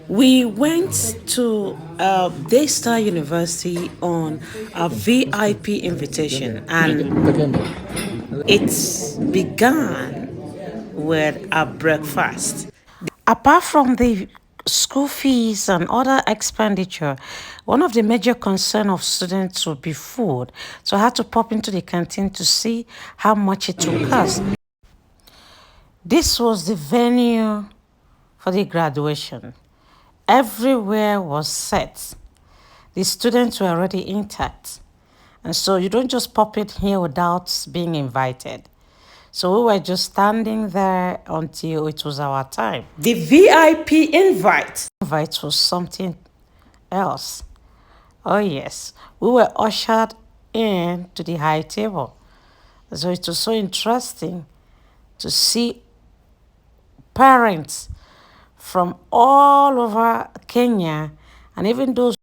We went to Daystar University on a VIP invitation, and it began with a breakfast. Apart from the school fees and other expenditure, one of the major concern of students would be food. So I had to pop into the canteen to see how much it would cost. This was the venue for the graduation. Everywhere was set. The students were already intact. And so you don't just pop it here without being invited. So we were just standing there until it was our time. The VIP invite was something else. Oh yes, we were ushered in to the high table. So it was so interesting to see parents from all over Kenya, and even those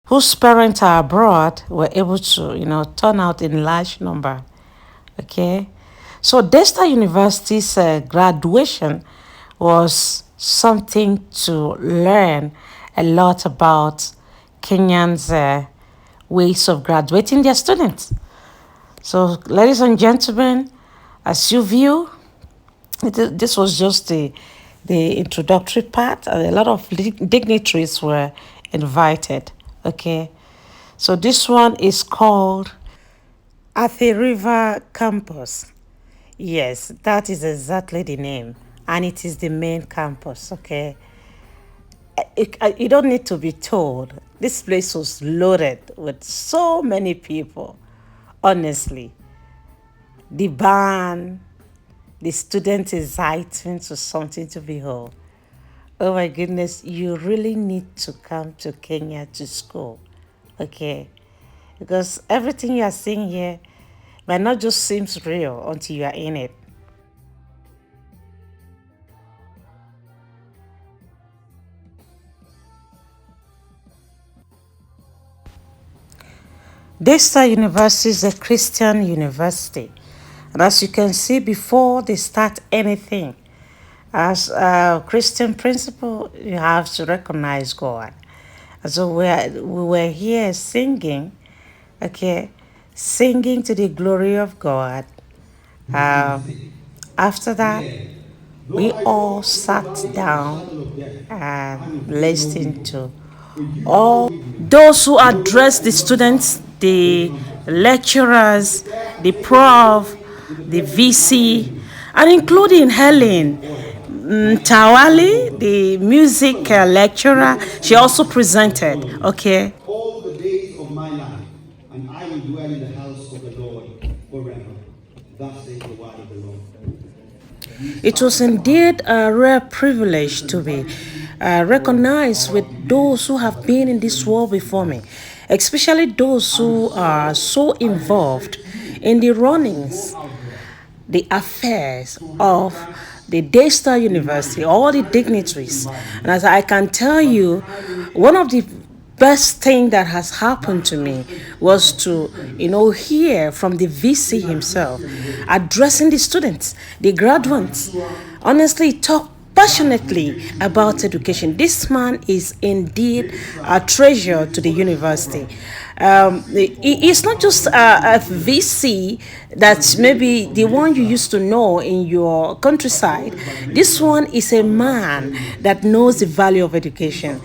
whose parents are abroad were able to, turn out in large number. Okay, so Desta University's graduation was something to learn a lot about Kenyans' ways of graduating their students. So, ladies and gentlemen, as you view, this was just the introductory part. A lot of dignitaries were invited. Okay, so this one is called at the River Campus. Yes, that is exactly the name. And it is the main campus, okay? You don't need to be told. This place was loaded with so many people. Honestly, the band, the student excitement was something to behold. Oh my goodness, you really need to come to Kenya to school, okay? Because everything you are seeing here might not just seems real until you are in it. Daystar University is a Christian university. And as you can see, before they start anything, as a Christian principle, you have to recognize God. And so we were here singing, okay, singing to the glory of God. After that, we all sat down and listened to all those who address the students, the lecturers, the prof, the VC, and including Helen Tawali, the music lecturer. She also presented, okay? All the days of my life, and I will dwell in the house of the Lord forever. Thus says the word of the Lord. It was indeed a rare privilege to be recognized with those who have been in this world before me, especially those who are so involved in the runnings, the affairs of the Daystar University, all the dignitaries. And as I can tell you, one of the best thing that has happened to me was to hear from the VC himself addressing the students, the graduates. Honestly, talk passionately about education. This man is indeed a treasure to the university. It's not just a VC that's maybe the one you used to know in your countryside. This one is a man that knows the value of education.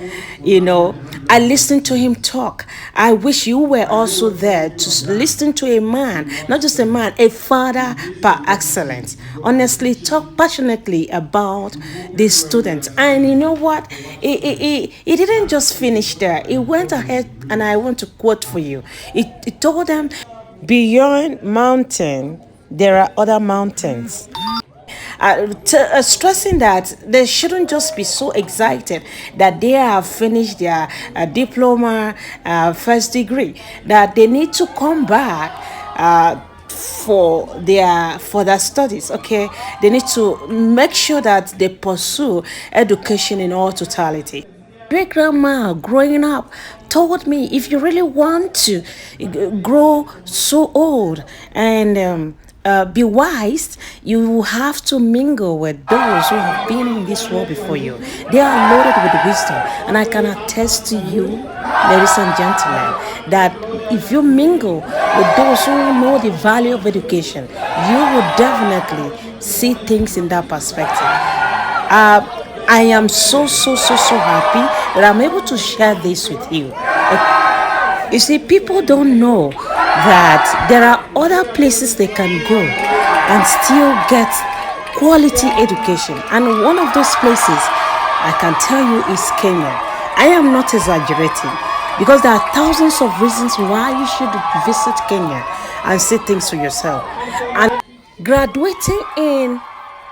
I listened to him talk. I wish you were also there to listen to a man, not just a man, a father par excellence. Honestly, talk passionately about the students. And you know what? He didn't just finish there. He went ahead, and I want to quote for you. He told them, beyond mountain, there are other mountains. Stressing that they shouldn't just be so excited that they have finished their diploma, first degree, that they need to come back for their studies. Okay, they need to make sure that they pursue education in all totality. Great grandma growing up told me, if you really want to grow so old and be wise, you have to mingle with those who have been in this world before you. They are loaded with wisdom. And I can attest to you, ladies and gentlemen, that if you mingle with those who know the value of education, you will definitely see things in that perspective. I am so happy that I'm able to share this with you. You see, people don't know that there are other places they can go and still get quality education. And one of those places I can tell you is Kenya. I am not exaggerating because there are thousands of reasons why you should visit Kenya and see things for yourself. And graduating in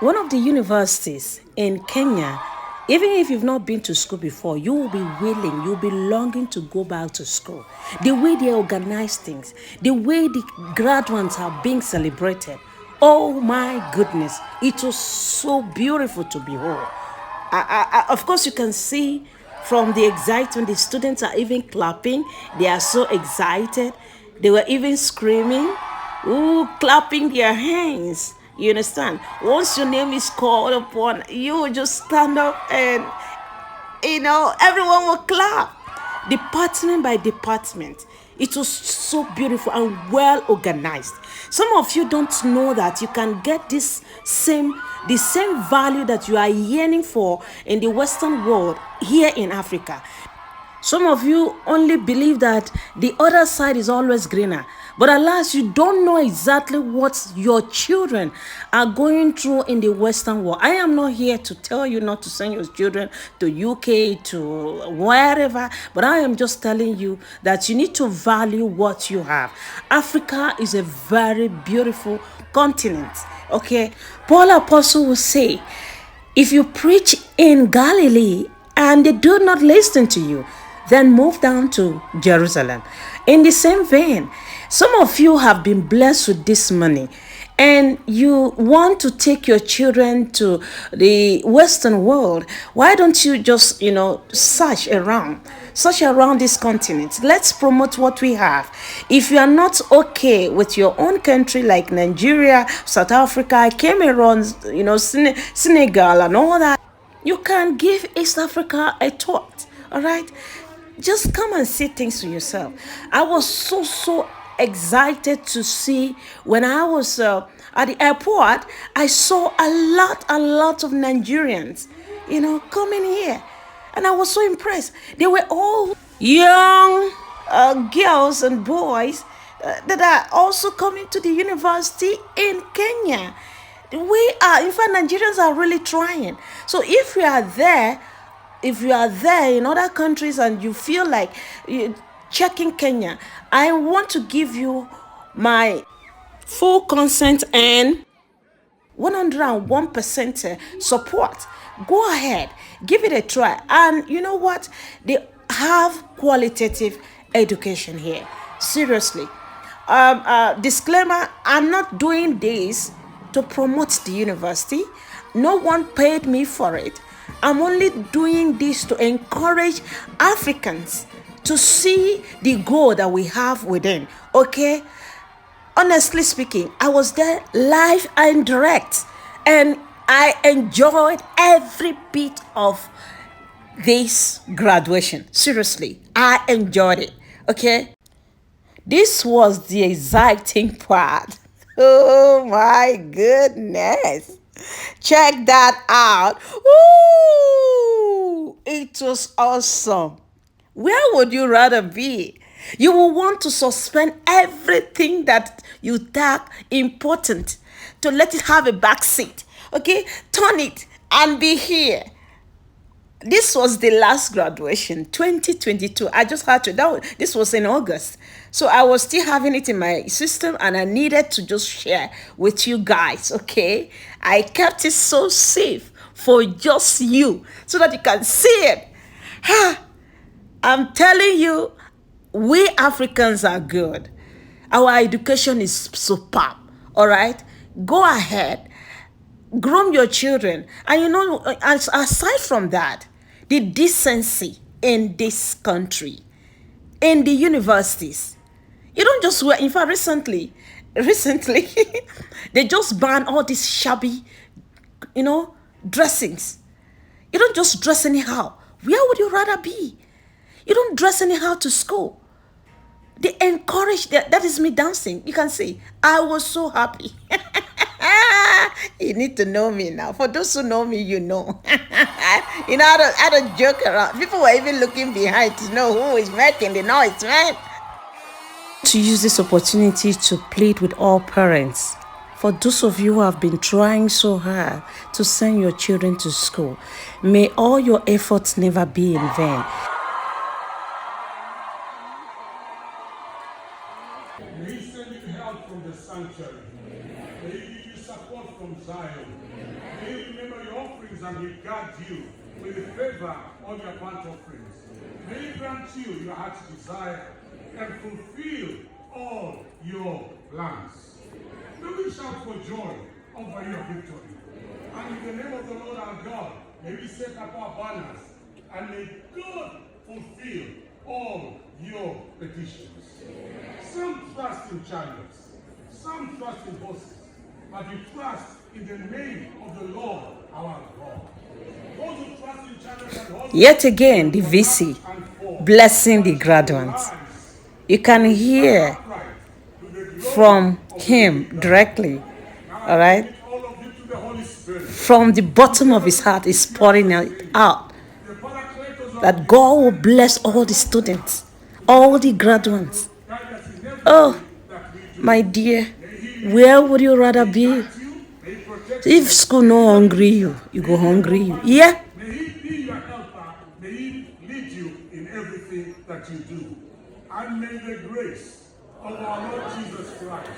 one of the universities in Kenya, even if you've not been to school before, you will be willing, you'll be longing to go back to school. The way they organize things, the way the graduates are being celebrated. Oh my goodness, it was so beautiful to behold. Of course, you can see from the excitement, the students are even clapping. They are so excited. They were even screaming, ooh, clapping their hands. You understand? Once your name is called upon, you will just stand up and, everyone will clap. Department by department. It was so beautiful and well organized. Some of you don't know that you can get the same value that you are yearning for in the Western world here in Africa. Some of you only believe that the other side is always greener. But alas, you don't know exactly what your children are going through in the Western world. I am not here to tell you not to send your children to UK, to wherever, but I am just telling you that you need to value what you have. Africa is a very beautiful continent, okay? Paul Apostle will say, if you preach in Galilee and they do not listen to you, then move down to Jerusalem. In the same vein, some of you have been blessed with this money and you want to take your children to the Western world. Why don't you just, search around this continent? Let's promote what we have. If you are not okay with your own country like Nigeria, South Africa, Cameroon, Senegal and all that, you can give East Africa a thought. All right, just come and see things for yourself. I was so excited to see when I was at the airport. I saw a lot of Nigerians, coming here, and I was so impressed. They were all young girls and boys that are also coming to the university in Kenya. In fact, Nigerians are really trying. So if you are there in other countries and you feel like checking Kenya, I want to give you my full consent and 101% support. Go ahead, give it a try. And you know what? They have qualitative education here. Seriously. Disclaimer, I'm not doing this to promote the university. No one paid me for it. I'm only doing this to encourage Africans to see the goal that we have within. Okay? Honestly speaking, I was there live and direct, and I enjoyed every bit of this graduation. Seriously, I enjoyed it. Okay? This was the exciting part. Oh my goodness. Check that out. Ooh, it was awesome. Where would you rather be? You will want to suspend everything that you think important to let it have a back seat. Okay? Turn it and be here. This was the last graduation, 2022. I just had to, this was in August. So I was still having it in my system and I needed to just share with you guys, okay? I kept it so safe for just you so that you can see it. I'm telling you, we Africans are good. Our education is superb, all right? Go ahead, groom your children. And aside from that, the decency in this country, in the universities, you don't just wear. In fact, recently, recently, they just banned all these shabby, dressings. You don't just dress anyhow. Where would you rather be? You don't dress anyhow to school. They encourage that. That is me dancing. You can see. I was so happy. You need to know me now. For those who know me, you know. I don't joke around. People were even looking behind to know who is making the noise, man. To use this opportunity to plead with all parents. For those of you who have been trying so hard to send your children to school, may all your efforts never be in vain. May He send you help from the sanctuary. May He give you support from Zion. May He remember your offerings and He guard you with the favor of your burnt offerings. May He grant you your heart's desire and fulfill all your plans. May we shout for joy over your victory. And in the name of the Lord our God, may we set up our banners and may God fulfill all your petitions. Some trust in chariots, some trust in horses, but we trust in the name of the Lord our God. Those who trust in chariots and horses, yet again, the VC blessing the Graduands. You can hear from him directly, all right? From the bottom of his heart is pouring it out that God will bless all the students, all the Graduands. Oh, my dear, where would you rather be? If school no hungry you, you go hungry you. Yeah? May He be your helper. May He lead you in everything that you do. And may the grace of our Lord Jesus Christ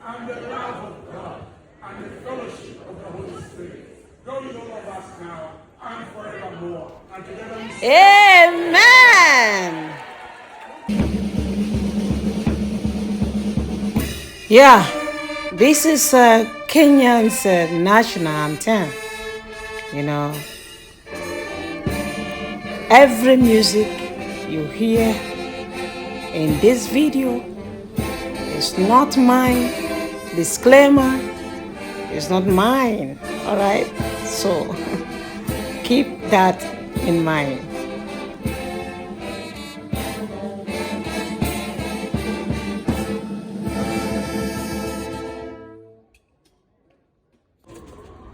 and the love of God and the fellowship of the Holy Spirit go with all of us now and forevermore. And together we say, Amen. Yeah, this is Kenyans national anthem. Every music you hear in this video is not mine. Disclaimer, it's not mine. All right, so keep that in mind.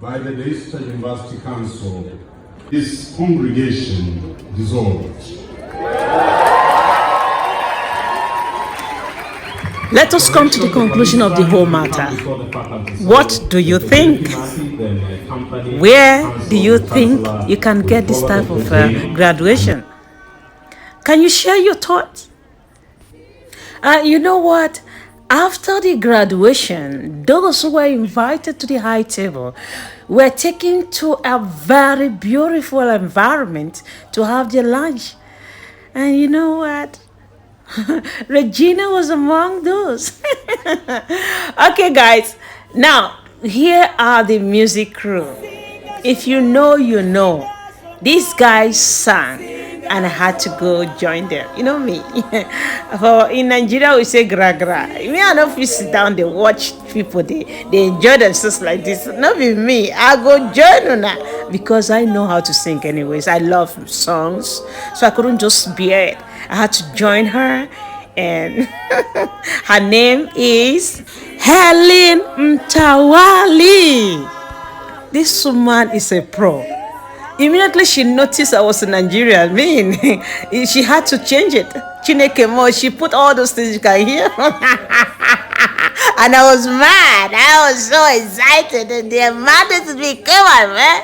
by the Daystar University Council, this congregation dissolved. Let us come to the conclusion of the whole matter. What do you think? Where do you think you can get this type of graduation? Can you share your thoughts? You know what? After the graduation, those who were invited to the high table were taken to a very beautiful environment to have their lunch. And you know what? Regina was among those. Okay, guys. Now, here are the music crew. If you know, you know. These guys sang, and I had to go join them. You know me. In Nigeria, we say gra gra. Me, I don't feel sit down, they watch people, they enjoy themselves like this. Not be me. I go join una because I know how to sing anyways. I love songs. So I couldn't just bear it. I had to join her, and her name is Helen Mtawali. This woman is a pro. Immediately she noticed I was a Nigerian. She had to change it. Chineke Mo, she put all those things you can hear. And I was mad. I was so excited. And the madness became on, man.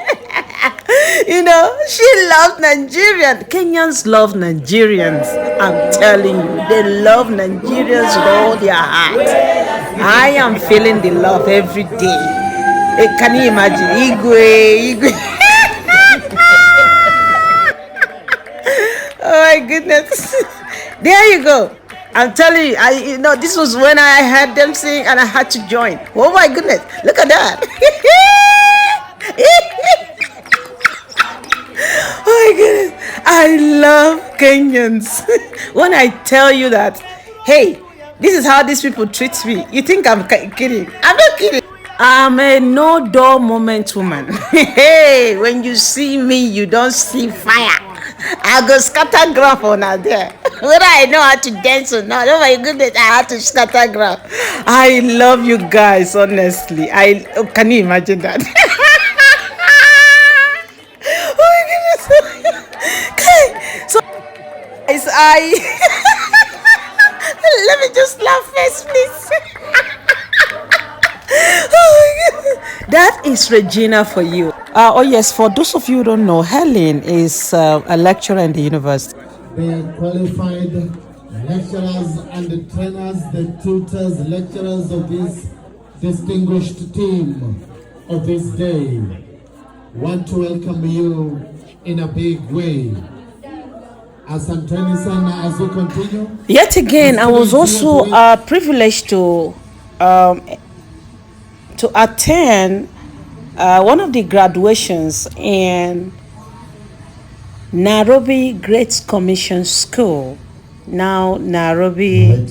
She loved Nigerians. Kenyans love Nigerians. I'm telling you, they love Nigerians with all their heart. I am feeling the love every day. Can you imagine? Igwe. Oh my goodness. There you go. I'm telling you, this was when I heard them sing and I had to join. Oh my goodness. Look at that. Oh my goodness. I love Kenyans. When I tell you that, hey, This is how these people treat me. You think I'm kidding? I'm not kidding. I'm a no door moment woman. Hey, when you see me, you don't see fire. I go scatter ground on out there. Whether I know how to dance or not, oh my goodness, I have to scatter ground. I love you guys, honestly. Can you imagine that? Oh my goodness. Okay, so guys, let me just laugh first, please. Oh my God. That is Regina for you. Oh yes, for those of you who don't know, Helen is a lecturer in the university. The qualified lecturers and the trainers, the tutors, lecturers of this distinguished team of this day want to welcome you in a big way. As we continue. Yet again, I was also privileged to attend one of the graduations in Nairobi Great Commission School. Now Nairobi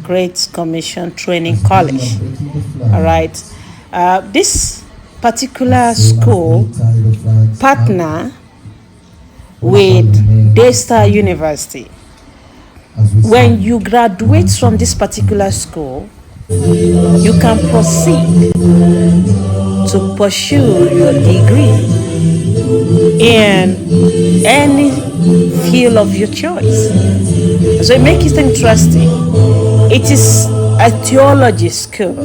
Great Commission Training College. All right. This particular school partner with Daystar University. When you graduate from this particular school, you can proceed to pursue your degree in any field of your choice. So it makes it interesting. It is a theology school,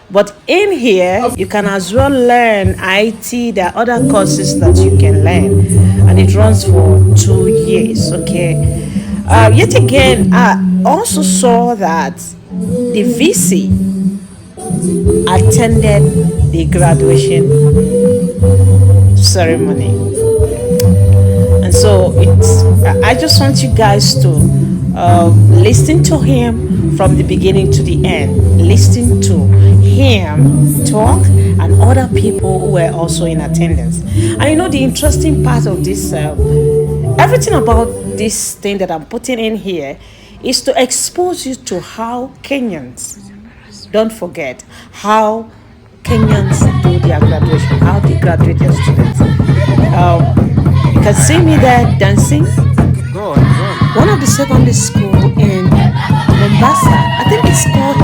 but in here you can as well learn IT. There are other courses that you can learn, and it runs for 2 years. Okay. Yet again, I also saw that the VC attended the graduation ceremony, and so I just want you guys to listen to him from the beginning to the end. Listen to him talk and other people who were also in attendance. And you know, the interesting part of this, everything about this thing that I'm putting in here is to expose you to how Kenyans, don't forget, how Kenyans do their graduation, how they graduate their students. You can see me there dancing. One of the secondary school in Mombasa, I think it's called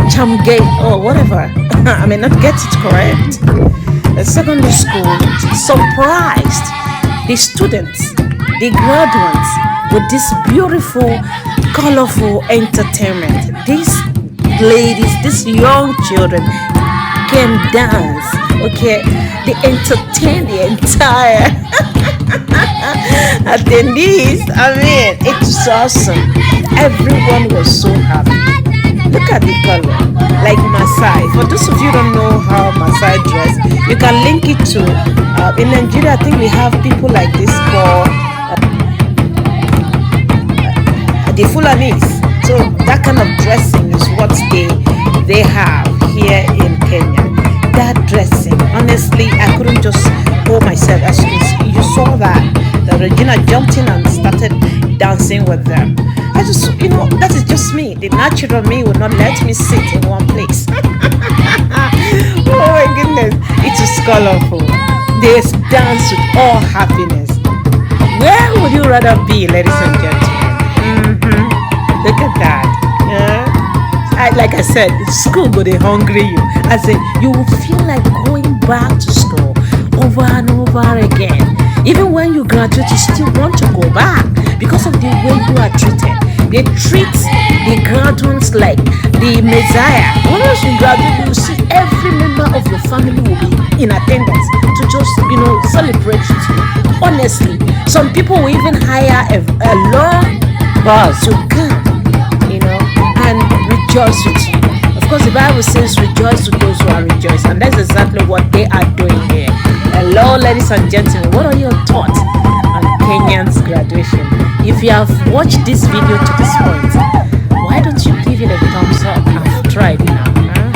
Chamgate or whatever. I may not get it correct. The secondary school surprised the students, the graduates, with this beautiful, colorful entertainment. These ladies, these young children can dance, okay? They entertain the entire attendees. I mean, it's awesome. Everyone was so happy. Look at the color, like Maasai. For those of you who don't know how Maasai dress, you can link it to, in Nigeria, I think we have people like this called the Fulanis. So that kind of dressing is what they have here in Kenya. That dressing, honestly, I couldn't just hold myself. As you saw that Regina jumped in and started dancing with them. I just, that is just me. The natural me would not let me sit in one place. Oh my goodness, it is colorful. They dance with all happiness. Where would you rather be, ladies and gentlemen? Look at that. Yeah. Like I said, school go they hungry you. I say you will feel like going back to school over and over again. Even when you graduate, you still want to go back because of the way you are treated. They treat the graduates like the Messiah. Once you graduate, you see every member of your family will be in attendance to just, celebrate you. Honestly, some people will even hire a long bus to come, and rejoice with you. Of course, the Bible says rejoice with those who are rejoicing, and that's exactly what they are doing here. Hello, ladies and gentlemen, what are your thoughts on Kenyans graduation? If you have watched this video to this point, why don't you give it a thumbs up? I've tried now,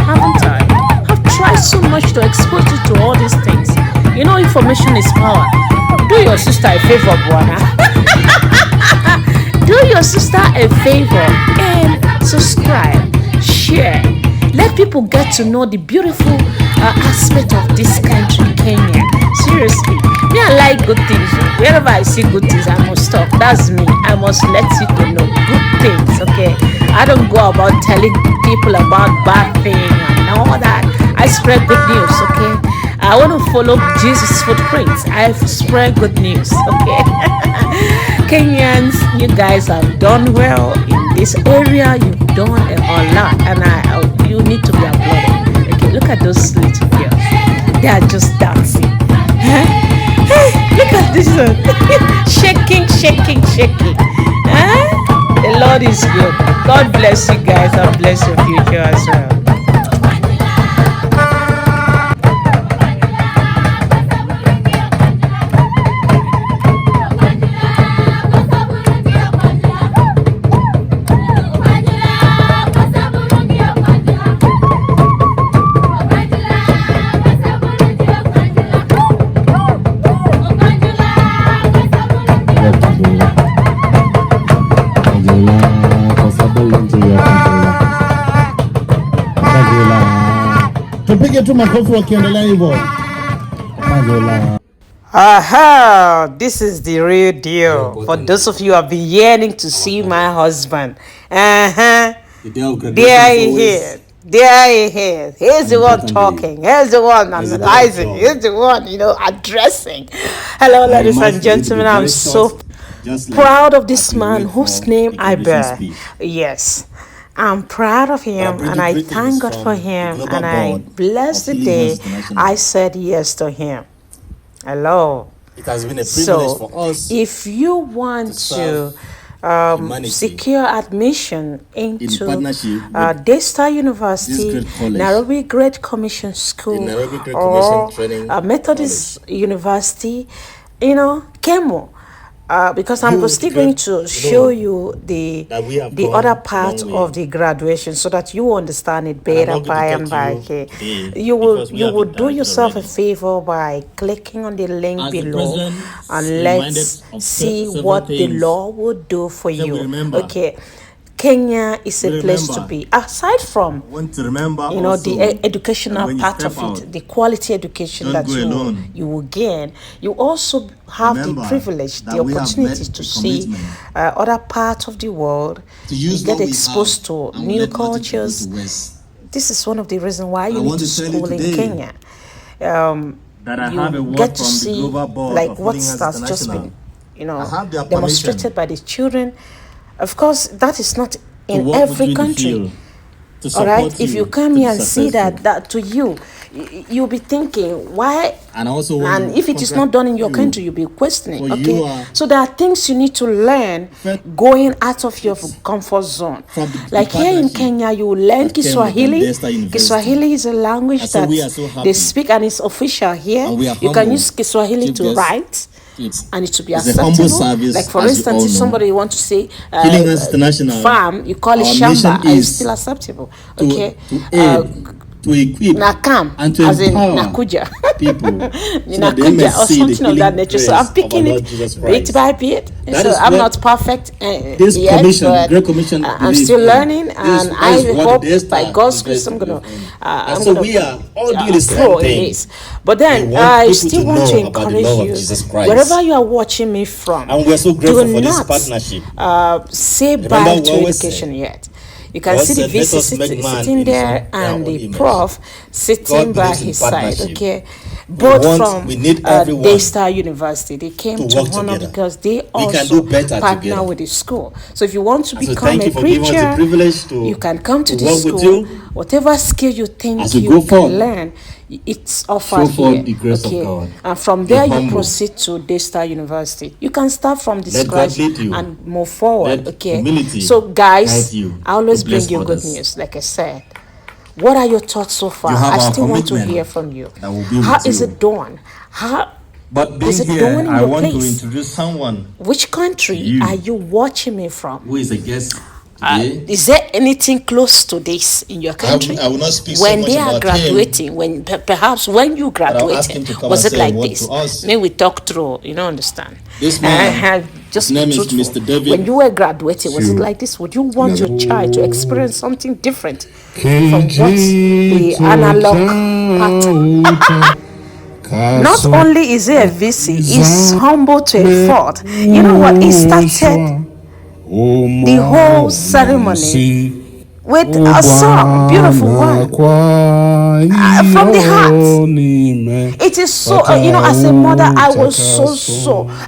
haven't I? I've tried so much to expose you to all these things. Information is power. Do your sister a favor, Buana. do your sister a favor and subscribe, share. Let people get to know the beautiful aspect of this country, Kenya. Seriously, me, I like good things. Wherever I see good things, I must talk. That's me. I must let people know good things, okay? I don't go about telling people about bad things and all that. I spread good news, okay? I want to follow Jesus' footprints. I spread good news, okay? Kenyans, you guys have done well in this area. You've done a lot, and you need to be applauded. Okay, look at those little girls. They are just dancing. Huh? Hey, look at this one. Shaking, shaking, shaking. Huh? The Lord is good. God bless you guys and bless your future as well. Tupige tu makofi wakiendelea hivyo. Aha, this is the real deal. For those of you who have been yearning to see my husband. There he is. There he is. He's the one talking. He's the one analyzing. He's the one, addressing. Hello, ladies and gentlemen. I'm so proud of this man whose name I bear. Yes. I'm proud of him and I thank God for him and I bless the day I said yes to him. Hello. It has been a privilege for us. If you want to secure admission into Daystar University, Nairobi Great Commission School, or Methodist University, Kemo. Because I'm still going to show you the other part of the graduation so that you understand it better by and by. Okay, you will do yourself a favor by clicking on the link below and let's see what the Lord will do for you. Okay. Kenya is a place to be. Aside from, the educational part of it, the quality education that you will gain, you also have the privilege, the opportunity to see other parts of the world. You get exposed to new cultures. This is one of the reasons why you need to school in Kenya. You get to see like what has just been, demonstrated by the children. Of course, that is not in every country. All right, if you come here and see that to you, you'll be thinking why, and if it is not done in your country, you'll be questioning. Okay, so there are things you need to learn going out of your comfort zone. Like here in Kenya, you learn Kiswahili. Kiswahili is a language that they speak and it's official here. You can use Kiswahili to write. And it should be acceptable. Like for instance, if somebody wants to say farm, you call it shamba, and it's still acceptable. Okay. To equip Nakam, and to as in empower Nakuja. people Nakuja or something of that nature. So I'm picking it bit by bit. So I'm not perfect this yet, commission, but Great Commission, I'm still learning, and I hope by God's grace I'm gonna. So we are all doing the same thing. But then I still want to encourage you, wherever you are watching me from, and we're so grateful for this partnership. Say bye to education yet. You can see the VC sitting there and the prof sitting by his side. Okay, both from Daystar University. They came to honor because they also partner with the school. So if you want to become a preacher, you can come to the school. Whatever skill you think you can learn, it's offered here. Okay, and from there you proceed to Daystar University. You can start from the scratch and move forward. Okay, so guys, I always bring you good news. Like I said, what are your thoughts so far? I still want to hear from you. How is it done? But is it here, done in I your want place? to introduce someone. Which country are you watching me from? Who is a guest? Is there anything close to this in your country? I will not speak when so much they are about graduating, him, when perhaps when you graduated, was it like this? May we talk through, understand? This man Just His name be is truthful. Mr. David. When you were graduating, was it like this? Would you want your child to experience something different from what the analog pattern? Not only is he a VC, he's humble to a fault. You know what? He started the whole ceremony with a song, beautiful one, from the heart. It is so, as a mother, I was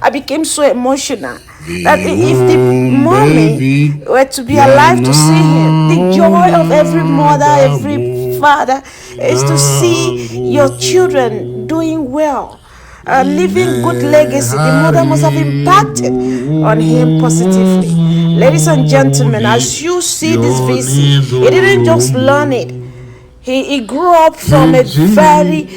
I became so emotional that if the mommy were to be alive to see him, the joy of every mother, every father is to see your children doing well. Leaving good legacy. The mother must have impacted on him positively. Ladies and gentlemen, as you see this VC, he didn't just learn it. He grew up from a very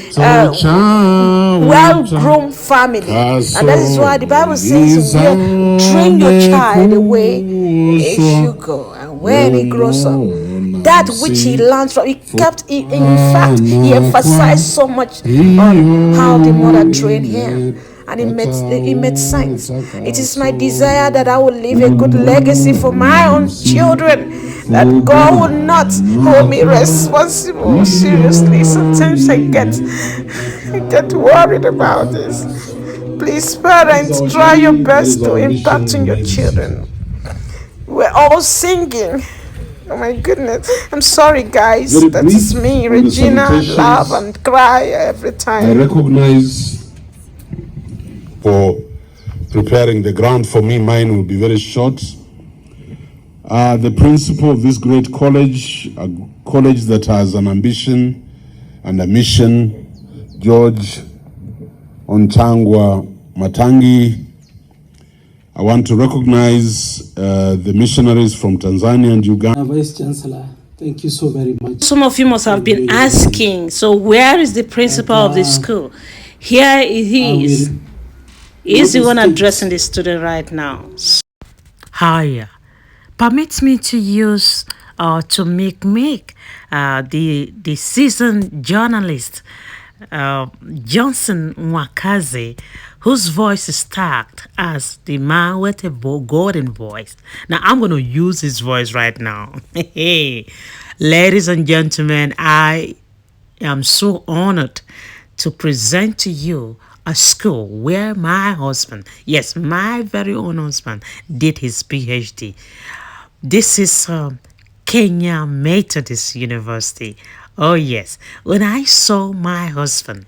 well-grown family. And that is why the Bible says, train your child the way he should go. And when he grows up, that which he learned from, in fact, he emphasized so much on how the mother trained him. And it made sense. It is my desire that I will leave a good legacy for my own children, that God will not hold me responsible. Seriously, sometimes I get worried about this. Please, parents, try your best to impact on your children. We're all singing. Oh my goodness. I'm sorry, guys. That is me, Regina. Laugh and cry every time. I recognize for preparing the ground for me. Mine will be very short. The principal of this great college, a college that has an ambition and a mission, George Ontangwa Matangi. I want to recognize the missionaries from Tanzania and Uganda. Vice Chancellor, thank you so very much. Some of you must have been asking, so where is the principal of the school? Here he is. He's the one addressing the student right now. Hiya. Permit me to use to make the seasoned journalist Johnson Mwakazi, whose voice is tagged as the man with a golden voice. Now I'm going to use his voice right now. Ladies and gentlemen, I am so honored to present to you a school where my husband, yes, my very own husband, did his PhD. This is Kenya Methodist University. Oh yes, when I saw my husband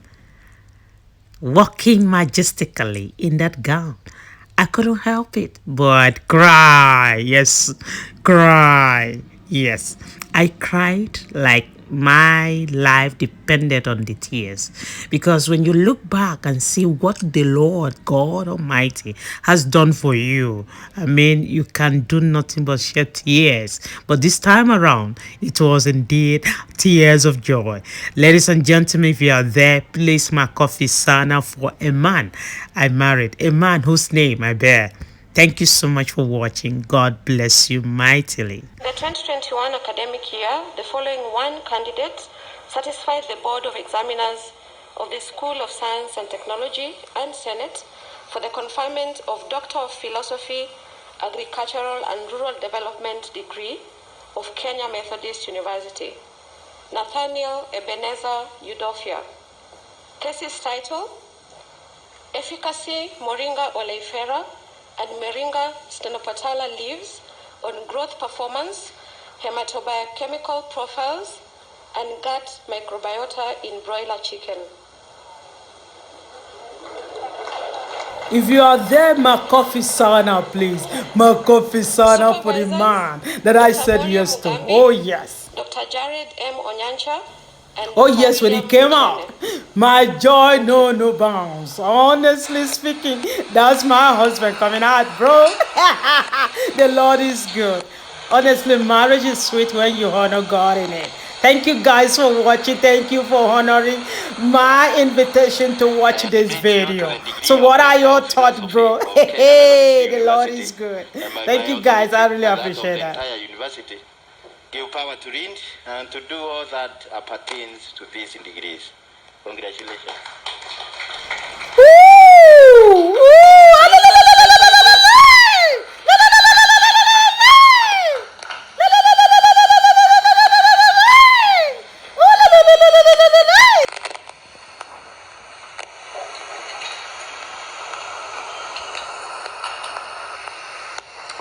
walking majestically in that gown, I couldn't help it but cry. Yes, cry. Yes, I cried like my life depended on the tears, because when you look back and see what the Lord God Almighty has done for you, I mean, you can do nothing but shed tears. But this time around, it was indeed tears of joy. Ladies and gentlemen, if you are there, please mark off his sana for a man I married, a man whose name I bear. Thank you so much for watching. God bless you mightily. The 2021 academic year, the following candidates satisfied the Board of Examiners of the School of Science and Technology and Senate for the conferment of Doctor of Philosophy, Agricultural and Rural Development degree of Kenya Methodist University. Nathaniel Ebenezer Udofia. Thesis title, Efficacy Moringa oleifera and Moringa stenopatala leaves on growth performance, hematobiochemical profiles, and gut microbiota in broiler chicken. If you are there, Makofi Sana, please. Makofi Sana for the man that I said yes to. Oh, yes. Dr. Jared M. Onyancha. Oh, yes, when he came out, my joy no bounds. Honestly speaking, that's my husband coming out, bro. The Lord is good. Honestly, marriage is sweet when you honor God in it. Thank you guys for watching. Thank you for honoring my invitation to watch this video. So what are your thoughts, bro? Hey, the Lord is good. Thank you guys. I really appreciate that. Give power to read and to do all that appertains to these degrees. Congratulations. Woo! Woo!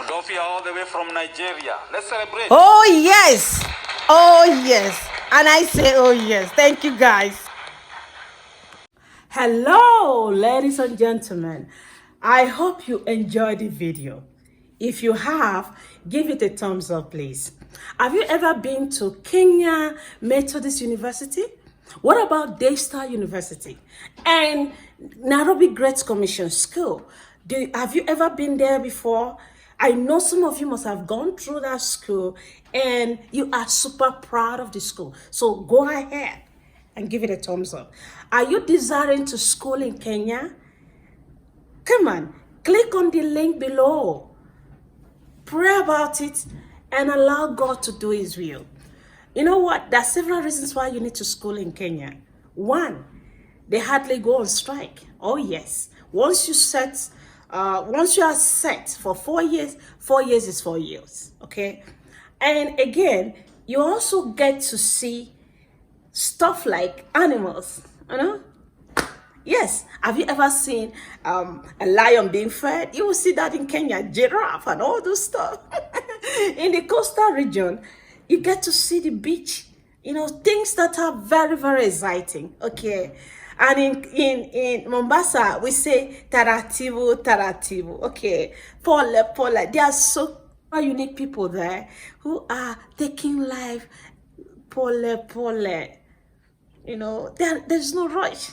Dofia all the way from Nigeria. Let's celebrate. Oh, yes. Oh, yes. And I say, oh, yes. Thank you, guys. Hello, ladies and gentlemen. I hope you enjoyed the video. If you have, give it a thumbs up, please. Have you ever been to Kenya Methodist University? What about Daystar University and Nairobi Great Commission School? Have you ever been there before? I know some of you must have gone through that school and you are super proud of the school. So go ahead and give it a thumbs up. Are you desiring to school in Kenya? Come on, click on the link below. Pray about it and allow God to do His will. You know what? There are several reasons why you need to school in Kenya. One, they hardly go on strike. Oh yes. Once you are set for 4 years, 4 years is 4 years. Okay. And again, you also get to see stuff like animals, you know? Yes. Have you ever seen a lion being fed? You will see that in Kenya, giraffe and all those stuff. In the coastal region, you get to see the beach, you know, things that are very, very exciting. Okay. And in Mombasa, we say taratibu, taratibu. Okay. Pole, pole. There are so unique people there who are taking life pole, pole. You know, there's no rush.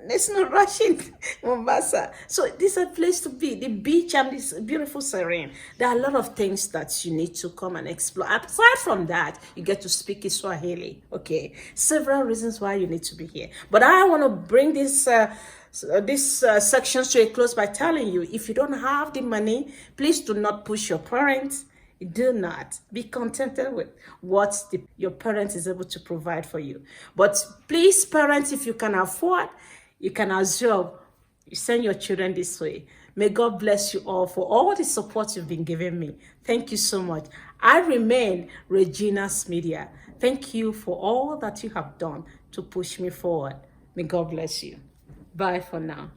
There's no rush in Mombasa. So this is a place to be. The beach and this beautiful serene. There are a lot of things that you need to come and explore. Aside from that, you get to speak Swahili. Okay. Several reasons why you need to be here. But I want to bring this sections to a close by telling you, if you don't have the money, please do not push your parents. Do not be contented with what your parents is able to provide for you. But please, parents, if you can afford, you can absorb, you send your children this way. May God bless you all for all the support you've been giving me. Thank you so much. I remain Regina's Media. Thank you for all that you have done to push me forward. May God bless you. Bye for now.